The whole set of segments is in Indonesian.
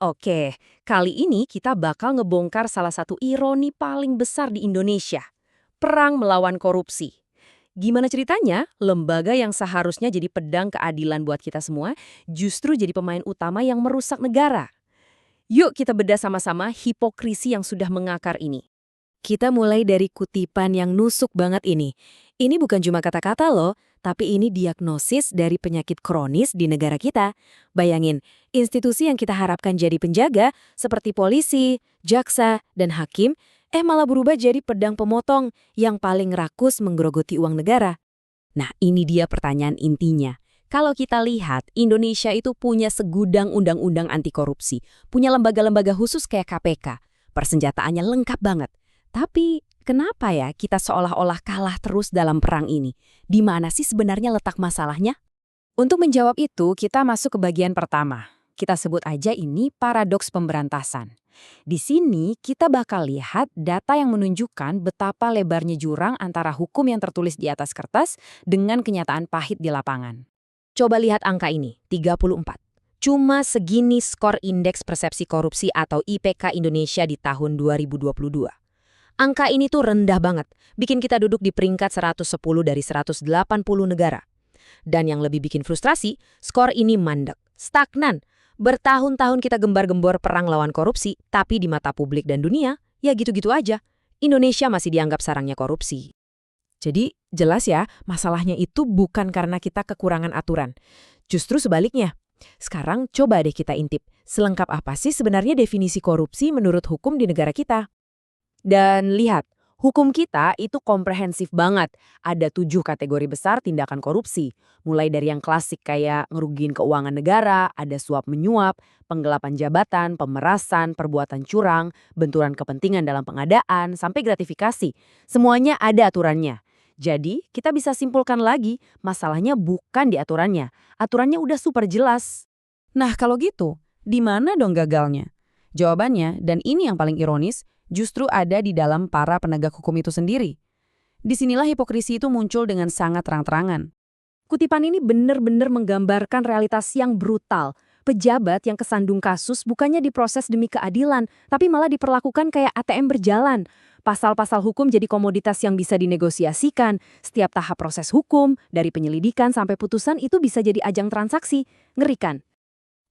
Oke, kali ini kita bakal ngebongkar salah satu ironi paling besar di Indonesia. Perang melawan korupsi. Gimana ceritanya, lembaga yang seharusnya jadi pedang keadilan buat kita semua, justru jadi pemain utama yang merusak negara. Yuk kita bedah sama-sama hipokrisi yang sudah mengakar ini. Kita mulai dari kutipan yang nusuk banget ini. Ini bukan cuma kata-kata loh, tapi ini diagnosis dari penyakit kronis di negara kita. Bayangin, institusi yang kita harapkan jadi penjaga, seperti polisi, jaksa, dan hakim, malah berubah jadi pedang pemotong yang paling rakus menggerogoti uang negara. Nah, ini dia pertanyaan intinya. Kalau kita lihat, Indonesia itu punya segudang undang-undang anti korupsi, punya lembaga-lembaga khusus kayak KPK. Persenjataannya lengkap banget. Tapi kenapa ya kita seolah-olah kalah terus dalam perang ini? Di mana sih sebenarnya letak masalahnya? Untuk menjawab itu, kita masuk ke bagian pertama. Kita sebut aja ini paradoks pemberantasan. Di sini kita bakal lihat data yang menunjukkan betapa lebarnya jurang antara hukum yang tertulis di atas kertas dengan kenyataan pahit di lapangan. Coba lihat angka ini, 34. Cuma segini skor Indeks Persepsi Korupsi atau IPK Indonesia di tahun 2022. Angka ini tuh rendah banget, bikin kita duduk di peringkat 110 dari 180 negara. Dan yang lebih bikin frustrasi, skor ini mandek, stagnan. Bertahun-tahun kita gembar-gembor perang lawan korupsi, tapi di mata publik dan dunia, ya gitu-gitu aja. Indonesia masih dianggap sarangnya korupsi. Jadi jelas ya, masalahnya itu bukan karena kita kekurangan aturan. Justru sebaliknya. Sekarang coba deh kita intip, selengkap apa sih sebenarnya definisi korupsi menurut hukum di negara kita? Dan lihat, hukum kita itu komprehensif banget. Ada 7 kategori besar tindakan korupsi. Mulai dari yang klasik kayak ngerugiin keuangan negara, ada suap menyuap, penggelapan jabatan, pemerasan, perbuatan curang, benturan kepentingan dalam pengadaan, sampai gratifikasi. Semuanya ada aturannya. Jadi, kita bisa simpulkan lagi, masalahnya bukan di aturannya. Aturannya udah super jelas. Nah kalau gitu, di mana dong gagalnya? Jawabannya, dan ini yang paling ironis, justru ada di dalam para penegak hukum itu sendiri. Disinilah hipokrisi itu muncul dengan sangat terang-terangan. Kutipan ini benar-benar menggambarkan realitas yang brutal. Pejabat yang kesandung kasus bukannya diproses demi keadilan, tapi malah diperlakukan kayak ATM berjalan. Pasal-pasal hukum jadi komoditas yang bisa dinegosiasikan. Setiap tahap proses hukum, dari penyelidikan sampai putusan itu bisa jadi ajang transaksi. Ngerikan.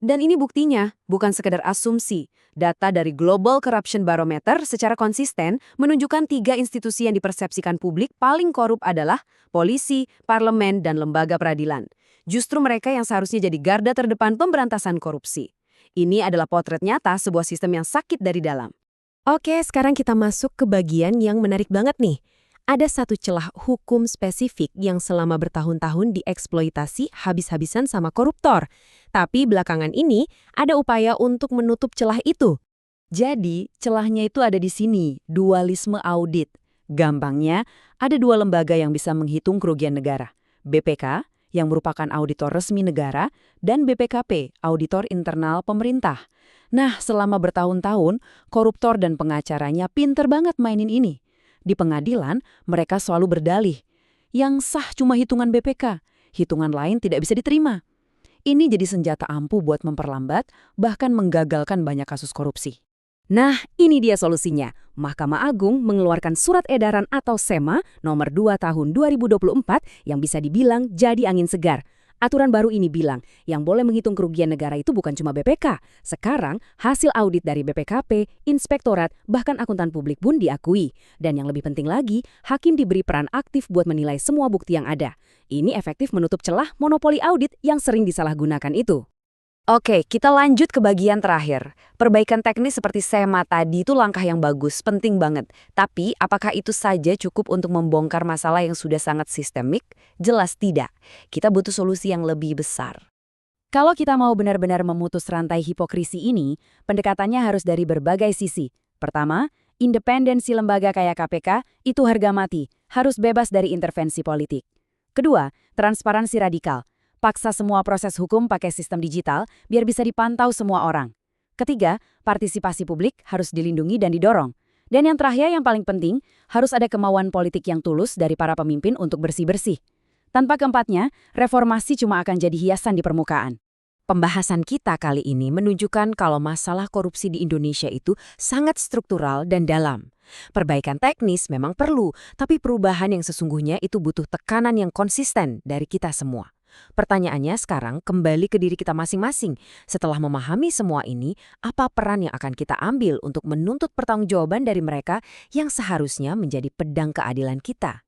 Dan ini buktinya, bukan sekedar asumsi. Data dari Global Corruption Barometer secara konsisten menunjukkan 3 institusi yang dipersepsikan publik paling korup adalah polisi, parlemen, dan lembaga peradilan. Justru mereka yang seharusnya jadi garda terdepan pemberantasan korupsi. Ini adalah potret nyata sebuah sistem yang sakit dari dalam. Oke, sekarang kita masuk ke bagian yang menarik banget nih. Ada satu celah hukum spesifik yang selama bertahun-tahun dieksploitasi habis-habisan sama koruptor. Tapi belakangan ini ada upaya untuk menutup celah itu. Jadi, celahnya itu ada di sini, dualisme audit. Gampangnya, ada 2 lembaga yang bisa menghitung kerugian negara. BPK, yang merupakan auditor resmi negara, dan BPKP, auditor internal pemerintah. Nah, selama bertahun-tahun, koruptor dan pengacaranya pinter banget mainin ini. Di pengadilan, mereka selalu berdalih. Yang sah cuma hitungan BPK, hitungan lain tidak bisa diterima. Ini jadi senjata ampuh buat memperlambat, bahkan menggagalkan banyak kasus korupsi. Nah, ini dia solusinya. Mahkamah Agung mengeluarkan Surat Edaran atau SEMA nomor 2 tahun 2024 yang bisa dibilang jadi angin segar. Aturan baru ini bilang, yang boleh menghitung kerugian negara itu bukan cuma BPK. Sekarang, hasil audit dari BPKP, inspektorat, bahkan akuntan publik pun diakui. Dan yang lebih penting lagi, hakim diberi peran aktif buat menilai semua bukti yang ada. Ini efektif menutup celah monopoli audit yang sering disalahgunakan itu. Oke, kita lanjut ke bagian terakhir. Perbaikan teknis seperti SEMA tadi itu langkah yang bagus, penting banget. Tapi, apakah itu saja cukup untuk membongkar masalah yang sudah sangat sistemik? Jelas tidak. Kita butuh solusi yang lebih besar. Kalau kita mau benar-benar memutus rantai hipokrisi ini, pendekatannya harus dari berbagai sisi. Pertama, independensi lembaga kayak KPK itu harga mati, harus bebas dari intervensi politik. Kedua, transparansi radikal. Paksa semua proses hukum pakai sistem digital biar bisa dipantau semua orang. Ketiga, partisipasi publik harus dilindungi dan didorong. Dan yang terakhir yang paling penting, harus ada kemauan politik yang tulus dari para pemimpin untuk bersih-bersih. Tanpa keempatnya, reformasi cuma akan jadi hiasan di permukaan. Pembahasan kita kali ini menunjukkan kalau masalah korupsi di Indonesia itu sangat struktural dan dalam. Perbaikan teknis memang perlu, tapi perubahan yang sesungguhnya itu butuh tekanan yang konsisten dari kita semua. Pertanyaannya sekarang kembali ke diri kita masing-masing. Setelah memahami semua ini, apa peran yang akan kita ambil untuk menuntut pertanggungjawaban dari mereka yang seharusnya menjadi pedang keadilan kita?